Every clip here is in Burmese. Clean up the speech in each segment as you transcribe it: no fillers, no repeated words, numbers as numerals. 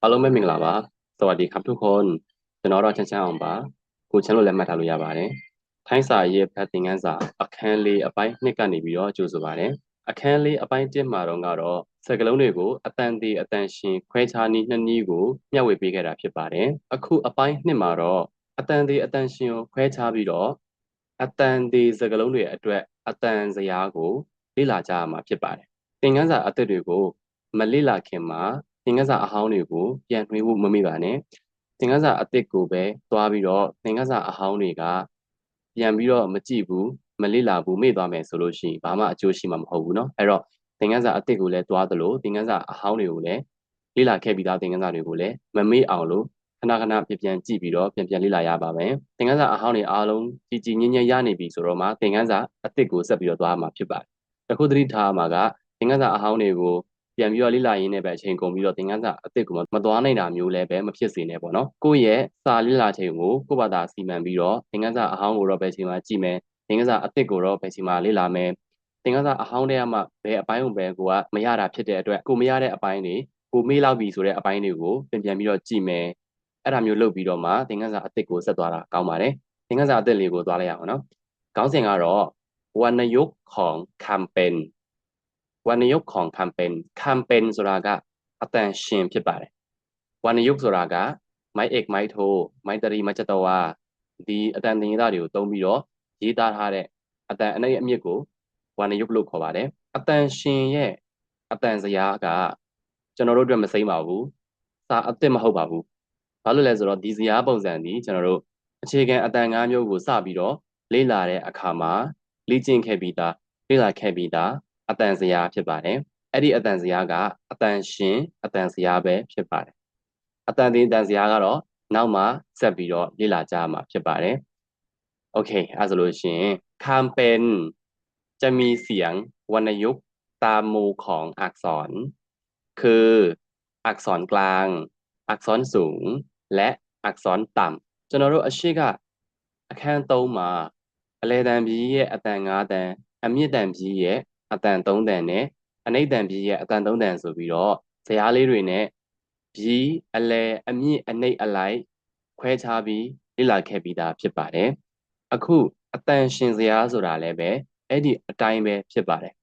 အားလုံးပဲမင်္ဂလာပါสวัสดีครับทุกคนကျွန်တော်တော့ချမ်းချမ်းအောင်ပါကိုချမ်းလို့လည်းမှတ်ထားလို့ရပါတယ်ထိုင်းစာရေးဖတ်သင်ခန်းစာအခန်းလေးအပိုင်း2ကနေပြီးတော့ကြိုဆိုပါတယ်အခန်းလေးအပိုင်း1မှာတော့စကားလုံးတွေကိုအတန်သေးအတန်ရှင်ခွဲခြားနည်းနှစ်နည်းကိုမျှဝေပေးခဲ့တာဖြစ်ပါတယ်အခုအပိုင်း2မှာတော့အတန်သေးအတန်ရှင်ကိုခွဲခြားပြီးတော့အတန်သေးစကားလုံးတွေအတွက်အတန်စရာကိုလေ့လာကြရမှာဖြစ်ပါတယ်သင်ခန်းစာအသစ်တွေကိုမလေ့လာခင်မှာသင်ခန်းစာအဟောင်းတွေကိုပြန်နှွေးဖို့မမေ့ပါနဲ့သင်ခန်းစာအသစ်ကိုပဲသွားပြီးတော့သင်ခန်းစာအဟောင်းတွေကပြန်ပြီးတော့မကြည့်ဘူးမလေ့လာဘူးမေ့သွားမယ်ဆိုလို့ရှိရင်ဘာမှအကျိုးရှိမှာမဟုတ်ဘူးเนาะအဲ့တော့သင်ခန်းစာအသစ်ကိုလည်းသွားသလိုသင်ခန်းစာအဟောင်းတွေကိုလည်းလေ့လာခဲ့ပြီးသားသင်ခန်းစာတွေကိုလည်းမမေ့အောင်လို့ခဏခဏပြန်ကြည့်ပြီးတော့ပြန်လေ့လာရပါမယ်သင်ခန်းစာအဟောင်းတွေအားလုံးကြည်ကြည်ညင်ညင်ရနေပြီဆိုတော့မှသင်ခန်းစာအသစ်ကိုဆက်ပြီးတော့သွားမှာဖြစ်ပါတယ်အခုသတိထားမှာကသင်ခန်းစာအဟောင်းတွေကိုပြန်ပြီးတော့လေ့လာရင်းနဲ့ပဲအချိန်ကုန်ပြီးတော့သင်ခန်းစာအသစ်ကိုမသွားနိုင်တာမျိုးလည်းပဲမဖြစ်စေနဲ့ပေါ့နော်ကိုယ့်ရဲ့စာလေ့လာချိန်ကိုကိုယ့်ဘာသာစီမံပြီးတော့သင်ခန်းစာအဟောင်းကိုတော့ဘယ်ချိန်မှကြည့်မယ်သင်ခန်းစာအသစ်ကိုတော့ဘယ်ချိန်မှလေ့လာမယ်သင်ခန်းစာအဟောင်းတွေကမှဘယ်အပိုင်းကိုပဲကိုကမရတာဖြစ်တဲ့အတွက်ကိုမရတဲ့အပိုင်းတွေကိုမေ့လောက်ပြီဆိုတဲ့အပိုင်းတွေကိုပြန်ပြီးတော့ကြည့်မယ်အဲ့ဒါမျိုးလုပ်ပြီးတော့မှသင်ခန်းစာအသစ်ကိုဆက်သွားတာကောင်းပါတယ်သင်ခန်းစာအသစ်လေးကိုသွားလိုက်အောင်နော်ခေါင်းစဉ်ကတော့วรรณยุกต์ของคำเป็นวรรณยุกต์ของคำเป็นคำเป็นဆိုတာကအတန်ရှင်ဖြစ်ပါတယ်ဝรรณยุกต์ဆိုတာကမိုက်เอกမိုက်โทမိုက်တရီမိုက်ချက်တော်ဝါဒီအတန်သင်္ကေတတွေကိုသုံးပြီးတော့ရေးသားထားတဲ့အတန်အနည်းအမြင့်ကိုဝရဏယုတ်လို့ခေါ်ပါတယ်အတန်ရှင်ရဲ့အတန်စရာကကျွန်တော်တို့အတွက်မစိမ့်ပါဘူးစာအသစ်မဟုတ်ပါဘူးဘာလို့လဲဆိုတော့ဒီစရာပုံစံဒီကျွန်တော်တို့အခြေခံအတန်၅မျိုးကိုစပြီးတော့လေ့လာတဲ့အခါမှာလေ့ကျင့်ခဲ့ပြီးသားလေ့လာခဲ့ပြီးသားအတန်စရာဖြစ်ပါတယ်အဲ့ဒီအတန်စရာကအတန်ရှင်အတန်စရာပဲဖြစ်ပါတယ်အတန်တင်အတန်စရာကတော့နောက်မှဆက်ပြီးတော့လေ့လာကြရမှာဖြစ်ပါတယ်โอเคအဲ့ဆိုလို့ရှိရင်คำเป็นจะมีเสียงวรรณยุกต์ตามหมู่ของอักษรคืออักษรกลางอักษรสูงและอักษรต่ำကျွန်တော်တို့အရှိကအခန်း3မှာအလယ်တန်းပြီးရဲ့အတန်5တန်အမြင့်တန်ပြီးရဲ့အတန်3တန်နဲ့အနိမ့်တန်ပြီးရဲ့အတန်3တန်ဆိုပြီးတော့ဇယားလေးတွေနဲ့ပြီးအလယ်အမြင့်အနိမ့်အလိုက်ခွဲခြားပြီးလေ့လာခဲ့ပြီးသားဖြစ်ပါတယ်အခုအတန်ရှင်စရာဆိုတာလည်းပဲအဲ့ဒီအတိုင်းပဲဖြစ်ပါတယ်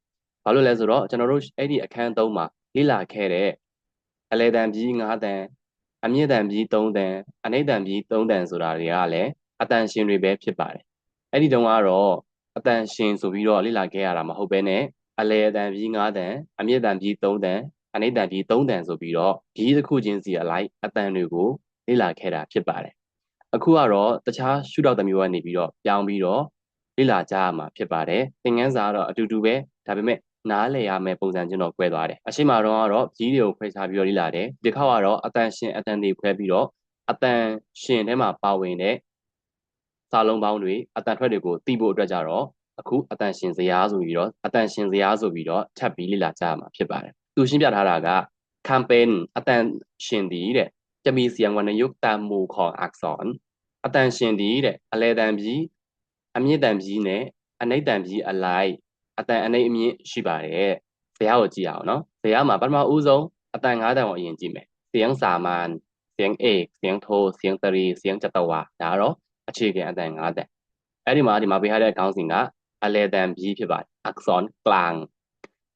ဘာလို့လဲဆိုတော့ကျွန်တော်တို့အဲ့ဒီအခန်း3မှာလေ့လာခဲ့တဲ့အလယ်တန်ပြီး5တန်အမြင့်တန်ပြီး3တန်အနိမ့်တန်ပြီး3တန်ဆိုတာတွေကလည်းအတန်ရှင်တွေပဲဖြစ်ပါတယ်အဲ့ဒီတုန်းကတော့အတန်ရှင်ဆိုပြီးတော့လေ့လာခဲ့ရတာမဟုတ်ဘဲနဲ့အလယ်တန်ပြီး5တန်အမြင့်တန်ပြီး3တန်အနိမ့်တန်ပြီး3တန်ဆိုပြီးတော့ဒီတစ်ခုချင်းစီအလိုက်အတန်တွေကိုလေ့လာခဲ့တာဖြစ်ပါတယ်အခုကတော့တခြားရှုထောင့်တစ်မျိုးကနေပြီးတော့ပြောင်းပြီးတော့လေ့လာကြရမှာဖြစ်ပါတယ်သင်ခန်းစာကတော့အတူတူပဲဒါပေမဲ့နားလည်ရမယ့်ပုံစံချင်းတော့ကွဲသွားတယ်အရှိမတော့ကတော့ကြီးတွေကိုခွဲခြားပြီးတော့လေ့လာတယ်ဒီခေါက်ကတော့အတန်ရှင်အတန်တွေခွဲပြီးတော့အတန်ရှင်ထဲမှာပါဝင်တဲ့စာလုံးပေါင်းတွေအတန်ထွက်တွေကိုသိဖို့အတွက်ကြတော့အခုအတန်ရှင်ဇယားဆိုပြီးတော့အတန်ရှင်ဇယားဆိုပြီးတော့ထပ်ပြီးလေ့လာကြရမှာဖြစ်ပါတယ်သူရှင်းပြထားတာက campaign အတန်ရှင်ဒီတဲ့จะมีเสียงวรรณยุกต์ตามหมู่ของอักษรအတန်ရှင်ဒီတဲ့အလယ်တန်ပြီးအမြင့်တန်ပြီးနဲ့အနိမ့်တန်ပြီးအလိုက်အတန်အနိမ့်အမြင့်ရှိပါတယ်ဇယားကိုကြည့်အောင်နော်ဇယားမှာပထမဦးဆုံးအတန်၅တန်ကိုအရင်ကြည့်မယ်เสียงสามัญเสียงเอกเสียงโทเสียงตรีเสียงจัตวาဒါတော့အခြေခံအတန်၅တန်အဲ့ဒီမှာပေးထားတဲ့ခေါင်းစဉ်ကအလယ်တန်ပြီးဖြစ်ပါတယ်อักษรกลาง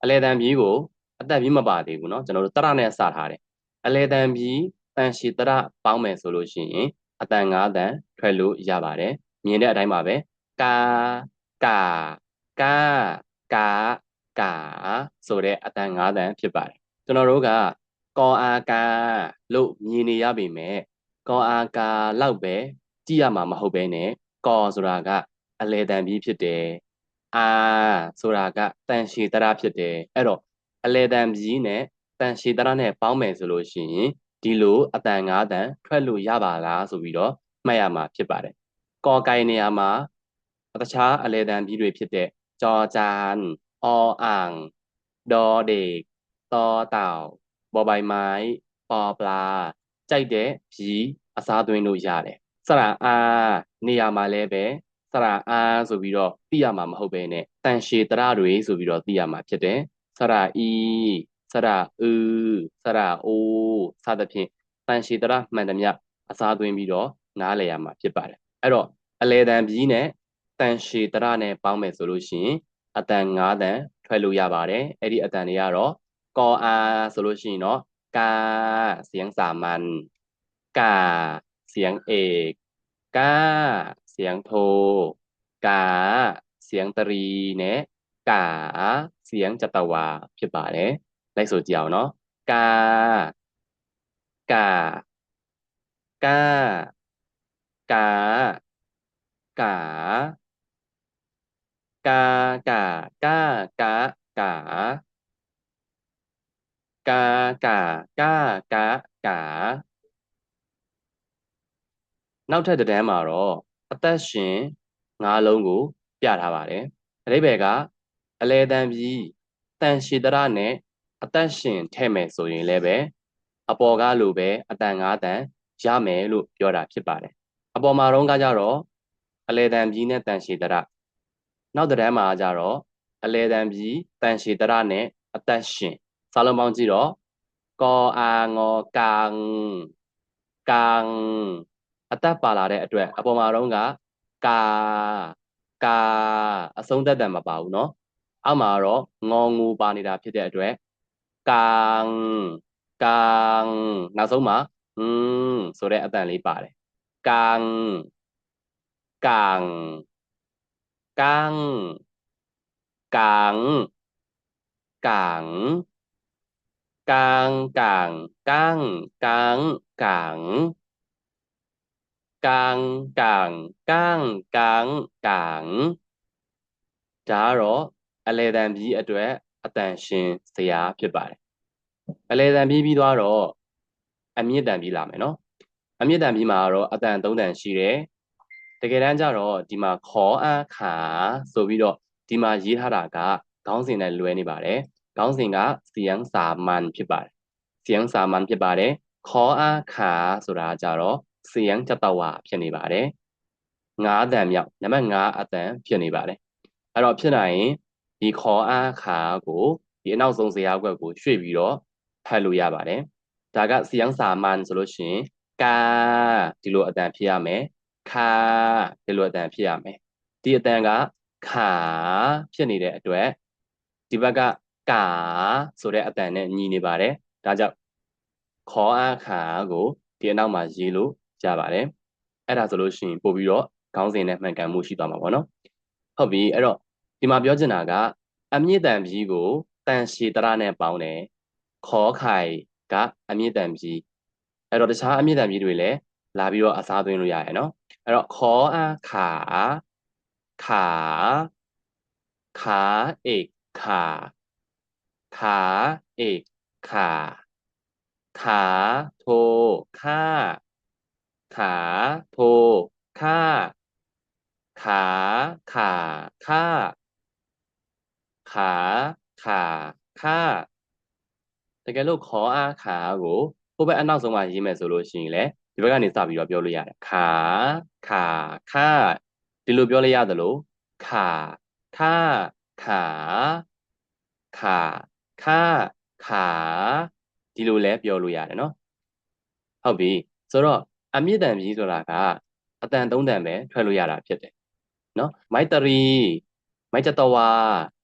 အလယ်တန်ပြီးကိုအတက်ပြီးမပါသေးဘူးเนาะကျွန်တော်တို့တရနဲ့စထားတယ်အလယ်တန်ပြီးတန်ရှည်တရပေါင်းမယ်ဆိုလို့ရှိရင်အတန်၅တန်ထွက်လို့ရပါတယ်မြင်တဲ့အတိုင်းပါပဲကာကာကာကာကာဆိုတဲ့အတန်၅တန်ဖြစ်ပါတယ်ကျွန်တော်တို့ကကောအာကာလို့မြင်နေရပေမဲ့ကောအာကာလောက်ပဲကြည့်ရမှာမဟုတ်ဘဲနဲ့ကောဆိုတာကအလယ်တန်ပြီးဖြစ်တယ်အာဆိုတာကတန်ရှည်တရဖြစ်တယ်အဲ့တော့အလယ်တန်ပြီးနဲ့တန်ရှည်တရနဲ့ပေါင်းမယ်ဆိုလို့ရှိရင်ဒီလိုအတန်၅တန်ထွက်လို့ရပါလားဆိုပြီးတော့မှတ်ရမှာဖြစ်ပါတယ်ကောကိုင်နေရာမှာတခြားအလယ်တန်ပြီးတွေဖြစ်တဲ့จอจานออ่างดอเด็กตอเต่าบอใบไม้ปอปลาကြိုက်တဲ့ပြီးအစားသွင်းလို့ရတယ်စရာအာနေရာမှာလည်းပဲစရာအာဆိုပြီးတော့သိရမှာမဟုတ်ဘဲနဲ့တန်ရှည်တရတွေဆိုပြီးတော့သိရမှာဖြစ်တယ်စရာဤစရာဥစရာအိုစသဖြင့် တန်ရှည်တရမှန်သမျှအစားသွင်းပြီးတော့နားလည်ရမှာဖြစ်ပါတယ်အဲ့တော့အလေတန်ပြီးနဲ့တန်ရှည်တရနဲ့ပေါင်းမယ်ဆိုလို့ရှိရင်အတန်9တန်ထွက်လို့ရပါတယ်အဲ့ဒီအတန်တွေကတော့ကောအာဆိုလို့ရှိရင်တော့ကာเสียงสามัญกาเสียงเอกกาเสียงโทกาเสียงตรีနဲ့กาเสียงจัตวาဖြစ်ပါတယ်လိုက်ဆိုကြည့်အောင်เนาะกากากากากากากากากากากากากากากาနောက်ထပ်တစ်တန်းမှာတော့အသက်ရှင်၅လုံးကိုပြထားပါတယ်အဓိပ္ပာယ်ကအလေတန်ပြီးတန်ရှည်တရနဲ့အသက်ရှင်ထဲ့မယ်ဆိုရင်လည်းပဲအပေါ်ကလိုပဲအတန်၅တန်ရမယ်လို့ပြောတာဖြစ်ပါတယ်အပေါ်မှာတော့ကကြတော့အလေတန်ပြီးနဲ့တန်ရှည်တရနောက်တစ်တန်းမှာကြတော့အလေတန်ပြီးတန်ရှည်တရနဲ့အသက်ရှင်စာလုံးပေါင်းကြည့်တော့ကောအာငေါကန်ကန်အသက်ပါလာတဲ့အတွက်အပေါ်မှာတော့ကကာကာအဆုံးသက်တန်မပါဘူးเนาะအောက်မှာတော့ငေါငူပါနေတာဖြစ်တဲ့အတွက်ကန်ကန်နောက်ဆုံးမှာဆိုတဲ့အတန်လေးပါတယ်ကန်ကန်ကန်ကန်ကန်ကန်ကန်ကန်ကန်ကန်ကန်ကန်ကန်ကန်ကန်ဒါကတော့အလေတန်ပြီးအတွက်အတန်ရှင်စရာဖြစ်ပါတယ်အလေတန်ပြီးသွားတော့အမြင့်တန်ပြီးလာမယ်နော်အမြင့်တန်ပြီးမှာတော့အတန်3တန်ရှိတယ်တကယ်တမ်းကျတော့ဒီမှာခေါ်အခါဆိုပြီးတော့ဒီမှာရေးထားတာကခေါင်းစဉ်နဲ့လွဲနေပါတယ်ခေါင်းစဉ်ကเสียงสามัญဖြစ်ပါတယ်เสียงสามัญဖြစ်ပါတယ်ခေါ်အခါဆိုတာကြတော့เสียงจัตวาဖြစ်နေပါတယ်9တန်မြောက်နံပါတ်5အတန်ဖြစ်နေပါတယ်အဲ့တော့ဖြစ်နိုင်ရင်ဒီခေါ်အခါကိုဒီအနောက်ဆုံးဇယားကွက်ကိုရွှေ့ပြီးတော့ဖတ်လို့ရပါတယ်ဒါကเสียงสามัญဆိုလို့ရှိရင်ကာဒီလိုအတန်ဖြစ်ရမယ်ခါဒီလိုအတန်ဖြစ်ရမယ်ဒီအတန်ကခါဖြစ်နေတဲ့အတွက်ဒီဘက်ကကာဆိုတဲ့အတန်နဲ့ညီနေပါတယ်ဒါကြောင့်ခေါ်အခါကိုဒီအနောက်မှာရေးလို့ရပါတယ်အဲ့ဒါဆိုလို့ရှိရင်ပို့ပြီးတော့ခေါင်းစဉ်နဲ့မှန်ကန်မှုရှိသွားမှာပေါ့နော်ဟုတ်ပြီအဲ့တော့ဒီမှာပြောချင်တာကအမြင့်တန်ပြီးကိုတန်ရှည်တရနဲ့ပေါင်းတယ်ခေါ်ခိုင်ကအမြင့်တန်ပြီးအဲ့တော့တခြားအမြင့်တန်ပြီးတွေလည်းလာပြီးတော့အစားသွင်းလို့ရရနော်အဲ့တော့ခေါ်အခါขาขาเอกขาขาเอกขาขาโทค่าขาโทค่าขาขาค่าขาขาค่าတကယ်လို့ခေါ်အခါကိုဟိုဘက်အနောက်ဆုံးမှာရေးမယ်ဆိုလို့ရှိရင်လေဒီဘက်ကနေစပြီးတော့ပြောလို့ရတယ်ขาขาค่าဒီလိုပြောလိုက်ရသလိုขาค่าขาขาค่าขาဒီလိုလဲပြောလို့ရတယ်နော်ဟုတ်ပြီဆိုတော့အမြင့်တန်ပြီးဆိုတာကအတန်3တန်ပဲထွက်လို့ရတာဖြစ်တယ်နော်မိုက်တရီမိုက်ကျတဝါ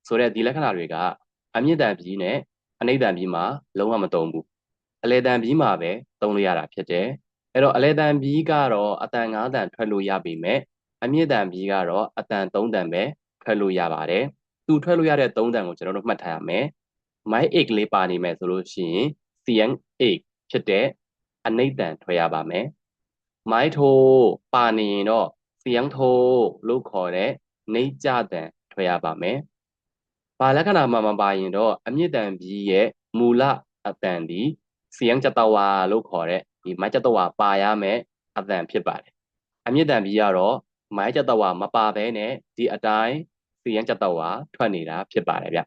ဆိုတဲ့ဒီလက္ခဏာတွေကအမြင့်တန်ပြီးနဲ့အနိမ့်တန်ပြီးမှာလုံးဝမတုံဘူးအလယ်တန်ပြီးမှာပဲသုံးလို့ရတာဖြစ်တယ်အဲ့တော့အလယ်တန်ပြီးကတော့အတန်9တန်ထွက်လို့ရပြီမဲ့အမြင့်တန်ပြီးကတော့အတန်3တန်ပဲထွက်လို့ရပါတယ်သူထွက်လို့ရတဲ့3တန်ကိုကျွန်တော်တို့မှတ်ထားရမယ်မိုက် 8 လေးပါနေမယ်ဆိုလို့ရှိရင် CN8 ဖြစ်တဲ့အနိမ့်တန်ထွက်ရပါမယ်မိုက်ထိုပါနေရင်တော့ CN ထိုလို့ခေါ်တဲ့နှိမ့်ကြတန်ထွက်ရပါမယ်ဘာလက္ခဏာမှမပါရင်တော့အမြင့်တန်ပြီးရဲ့မူလအတန်ဒီCN ကျတဝါလို့ခေါ်တဲ့ဒီမိုက်ကျတဝါပါရမယ်အတန်ဖြစ်ပါတယ်အမြင့်တန်ပြီးကတော့မိုက်ကျတဝါမပါဘဲနဲ့ဒီအတိုင်းCN ကျတဝါထွက်နေတာဖြစ်ပါတယ်ဗျ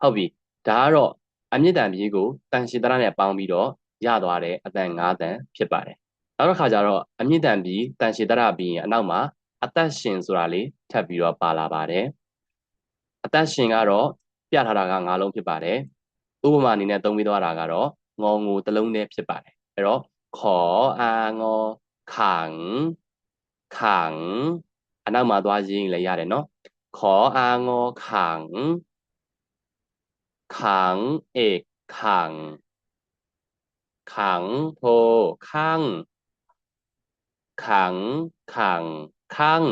ဟုတ်ပြီဒါကတော့အမြင့်တန်ပြီးကိုတန်ရှည်တရနဲ့ပေါင်းပြီးတော့ရသွားတဲ့အတန်9တန်ဖြစ်ပါတယ်နောက်တစ်ခါကျတော့အမြင့်တန်ပြီးတန်ရှည်တရပြီးရင်အနောက်မှာအသက်ရှင်ဆိုတာလေးထပ်ပြီးတော့ပါလာပါတယ်အသက်ရှင်ကတော့ပြထားတာက9လုံးဖြစ်ပါတယ်ဥပမာအနေနဲ့သုံးပြီးသွားတာကတော့ငေါငူတစ်လုံးနဲ့ဖြစ်ပါတယ် အဲ့တော့ခေါ်အာငေါขังขังအနောက်မှာသွားရင်းလည်းရတယ်နော်ခေါ်အာငေါขังขังเอกขังขังโทขังขังขังขัง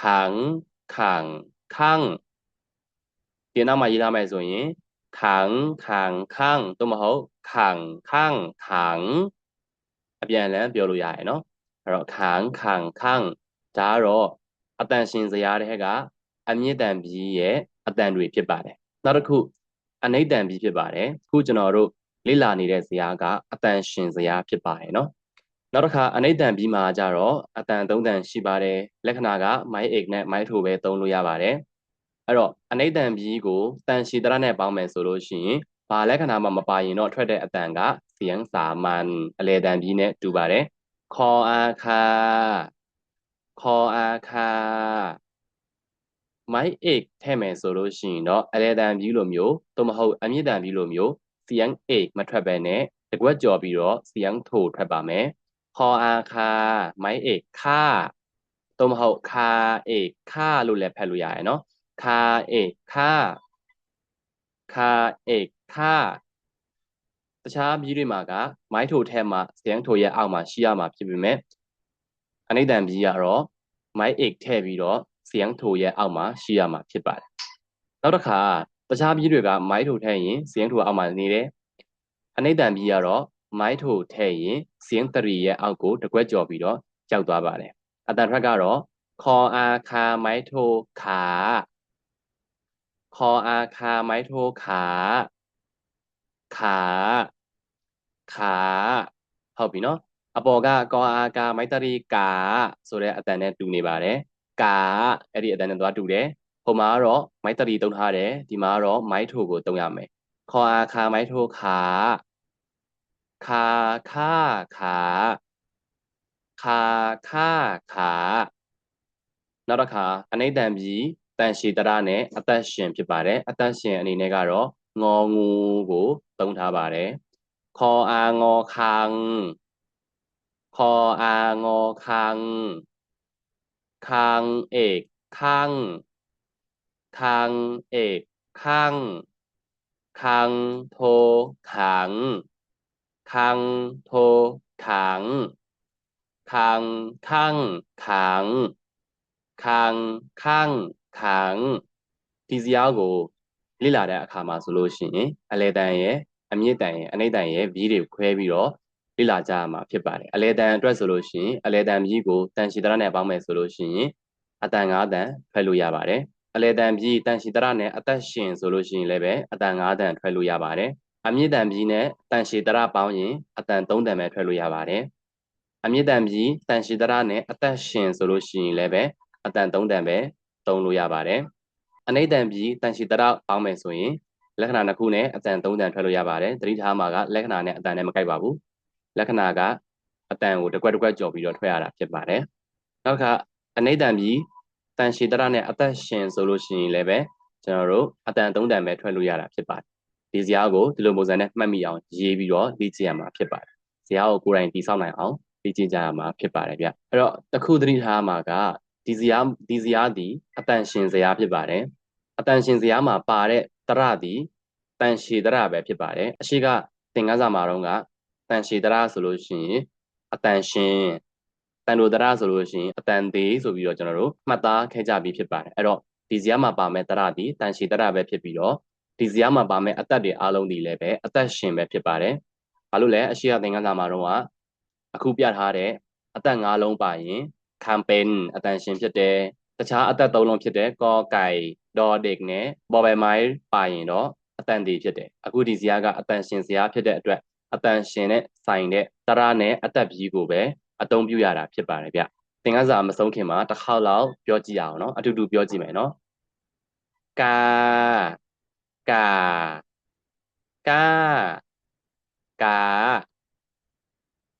ขังขังขังဒီနောက်မှာရေးထားမယ်ဆိုရင်ขังขังขังသို့မဟုတ်ขังขังขังအပြန်အလှန်ပြောလို့ရတယ်နော်အဲ့တော့ขังขังขังဒါကတော့အတန်ရှင်စရာတဲ့ကအမြင့်တန်ပြီးရဲ့အတန်တွေဖြစ်ပါတယ်နောက်တစ်ခုအနိဋ္တန်ပြီးဖြစ်ပါတယ်ခုကျွန်တော်တို့လေ့လာနေတဲ့ဇာတ်ကအတန်ရှင်ဇာတ်ဖြစ်ပါတယ်နော်နောက်တစ်ခါအနိဋ္တန်ပြီးမှာကြတော့အတန်သုံးတန်ရှိပါတယ်လက္ခဏာကမိုင်းအိတ်နဲ့မိုင်းထိုပဲသုံးလို့ရပါတယ်အဲ့တော့အနိဋ္တန်ပြီးကိုတန်ရှိတရနဲ့ပေါင်းမယ်ဆိုလို့ရှိရင်ဘာလက္ခဏာမှမပါရင်တော့ထွက်တဲ့အတန်ကเสียงสามัญအလေတန်ပြီးနဲ့တူပါတယ်ခေါ်အာခာခေါ်အာခာမိုင်းအိတ်ထဲမယ်ဆိုလို့ရှိရင်တော့အလေတန်ပြီးလိုမျိုးသို့မဟုတ်အမြင့်တန်ပြီးလိုမျိုးเสียงအိတ်မထွက်ဘဲနဲ့တကွက်ကြော်ပြီးတော့เสียงထိုထွက်ပါမယ်ခေါ်အာခာမိုင်းအိတ်ခါသို့မဟုတ်ခါအိတ်ခါလို့လည်းဖတ်လို့ရတယ်နော်ခါအိတ်ခါခါအိတ်ခါတခြားပြီးတွေမှာကမိုင်းထိုထဲမှာเสียงထိုရဲ့အောက်မှာရှိရမှာဖြစ်ပေမဲ့အနိဋ္တန်ပြီးကတော့မိုင်းအိတ်ထည့်ပြီးတော့เสียงထိုရဲ့အောက်မှာရှိရမှာဖြစ်ပါတယ်နောက်တစ်ခါတခြားပြီးတွေကမိုင်းထိုထည့်ရင်เสียงထိုအောက်မှာနေတယ်အနိဋ္တန်ပြီးကတော့မိုင်းထိုထည့်ရင်เสียงတရီရဲ့အောက်ကိုတကွက်ကြော်ပြီးတော့ကြောက်သွားပါတယ်အတန်ထွက်ကတော့ခေါ်အာခာမိုင်းထိုခါခေါ်အာခာမိုင်းထိုခါขาขาဟုတ်ပြီနော်အပေါ်ကကောအာကာမိုက်တရီကာဆိုတဲ့အတန်နဲ့တူနေပါတယ်ကာအဲ့ဒီအတန်နဲ့သွားတူတယ်ဟိုမှာကတော့မိုက်တရီတုံးထားတယ်ဒီမှာကတော့မိုက်ထိုကိုတုံးရမယ်ခေါ်အာကာမိုက်ထိုขาขาขาขาขาขาขาနောက်တစ်ခါအနိဋ္တန်ပြီးတန်ရှည်တရနဲ့အသက်ရှင်ဖြစ်ပါတယ်အသက်ရှင်အနေနဲ့ကတော့ငေါငူကိုသုံးထားပါတယ်ခေါ်အာငေါခံခေါ်အာငေါခံคังเอกคังคังเอกคังคังโทขังคังโทขังคังขังขังคังขังขังဒီစရာကိုလေ့လာတဲ့အခါမှာဆိုလို့ရှိရင်အလေတန်ရဲ့အမြင့်တန်ရဲ့အနိမ့်တန်ရဲ့ဘီးတွေခွဲပြီးတော့လေ့လာကြရမှာဖြစ်ပါတယ်အလေတန်အတွက်ဆိုလို့ရှိရင်အလေတန်ဘီးကိုတန်ရှည်တရနဲ့ပေါင်းမယ်ဆိုလို့ရှိရင်အတန်၅တန်ထွက်လို့ရပါတယ်အလေတန်ဘီးတန်ရှည်တရနဲ့အသက်ရှင်ဆိုလို့ရှိရင်လည်းပဲအတန်၅တန်ထွက်လို့ရပါတယ်အမြင့်တန်ဘီးနဲ့တန်ရှည်တရပေါင်းရင်အတန်၃တန်ပဲထွက်လို့ရပါတယ်အမြင့်တန်ဘီးတန်ရှည်တရနဲ့အသက်ရှင်ဆိုလို့ရှိရင်လည်းပဲအတန်၃တန်ပဲသုံးလို့ရပါတယ်အနိဋ္တန်ပြီးတန်ရှိတရပေါင်းမယ်ဆိုရင်လက္ခဏာနှစ်ခုနဲ့အတန်၃တန်ထွက်လို့ရပါတယ်သတိထားမှာကလက္ခဏာနဲ့အတန်နဲ့မကိုက်ပါဘူးလက္ခဏာကအတန်ကိုတစ်ကွက်တစ်ကွက်ကြော်ပြီးတော့ထွက်ရတာဖြစ်ပါတယ်နောက်တစ်ခါအနိဋ္တန်ပြီးတန်ရှိတရနဲ့အသက်ရှင်ဆိုလို့ရှိရင်လည်းပဲကျွန်တော်တို့အတန်၃တန်ပဲထွက်လို့ရတာဖြစ်ပါတယ်ဒီဇာတ်ကိုဒီလိုပုံစံနဲ့မှတ်မိအောင်ရေးပြီးတော့လေ့ကျင့်ရမှာဖြစ်ပါတယ်ဇာတ်ကိုကိုယ်တိုင်တည်ဆောက်နိုင်အောင်လေ့ကျင့်ကြရမှာဖြစ်ပါတယ်ဗျအဲ့တော့တစ်ခုသတိထားမှာကဒီဇာတ်ဒီအတန်ရှင်ဇာတ်ဖြစ်ပါတယ်အတန်ရှင်ဇာတ်မှာပါတဲ့တရသည်တန်ရှည်တရပဲဖြစ်ပါတယ်အရှိကသင်္ကန်းစာမှာတော့ကတန်ရှည်တရဆိုလို့ရှိရင်အတန်ရှင်တန်တို့တရဆိုလို့ရှိရင်အတန်သေးဆိုပြီးတော့ကျွန်တော်တို့မှတ်သားခဲ့ကြပြီးဖြစ်ပါတယ်အဲ့တော့ဒီဇာတ်မှာပါမဲ့တရသည်တန်ရှည်တရပဲဖြစ်ပြီးတော့ဒီဇာတ်မှာပါမဲ့အသက်တွေအားလုံးဒီလည်းပဲအသက်ရှင်ပဲဖြစ်ပါတယ်ဘာလို့လဲအရှိကသင်္ကန်းစာမှာတော့ကအခုပြထားတဲ့အသက်၅လုံးပါရင်ခံပင်အတန်ရှင်ဖြစ်တယ်တခြားအသက်၃လုံးဖြစ်တဲ့ကောไก่ဒေါ်เด็กနဲ့ပေါ်ပဲမိုင်းပါရင်တော့အတန်တည်ဖြစ်တယ်အခုဒီဇာတ်ကအတန်ရှင်ဇာတ်ဖြစ်တဲ့အတွက်အတန်ရှင်နဲ့ဆိုင်တဲ့တရနဲ့အသက်ပြီးကိုပဲအသုံးပြုရတာဖြစ်ပါတယ်ဗျသင်္ကန်းစာမဆုံးခင်မှာတစ်ခေါက်လောက်ပြောကြည့်ရအောင်နော်အတူတူပြောကြည့်မယ်နော်ကာကာကာကာ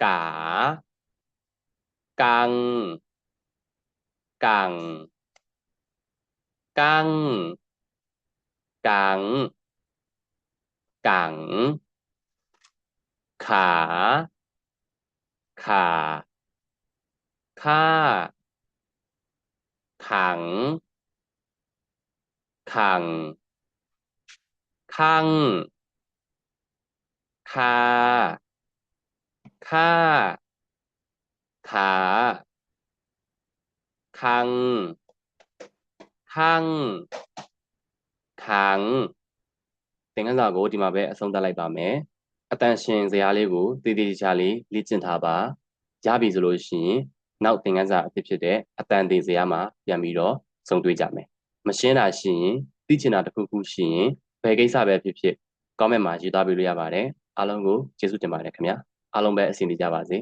ကာกังกังกังกังกัง ขาค่าขังขังข้างคาค่าขาคังข้างขังသင်ခန်းစာကိုဒီမှာပဲအဆုံးသတ်လိုက်ပါမယ်အတန်ရှင်ဇာတ်လေးကိုတည်တည်ချာလေးလေ့ကျင့်ထားပါရပြီဆိုလို့ရှိရင်နောက်သင်ခန်းစာအဖြစ်ဖြစ်တဲ့အတန်တင်ဇာတ်မှာပြန်ပြီးတော့ဆုံတွေ့ကြမယ်မရှင်းတာရှိရင်သိချင်တာတစ်ခုခုရှိရင်ဘယ်ကိစ္စပဲဖြစ်ဖြစ် comment မှာရေးသားပေးလို့ရပါတယ်အားလုံးကိုကျေးဇူးတင်ပါတယ်ခင်ဗျာအားလုံးပဲအဆင်ပြေကြပါစေ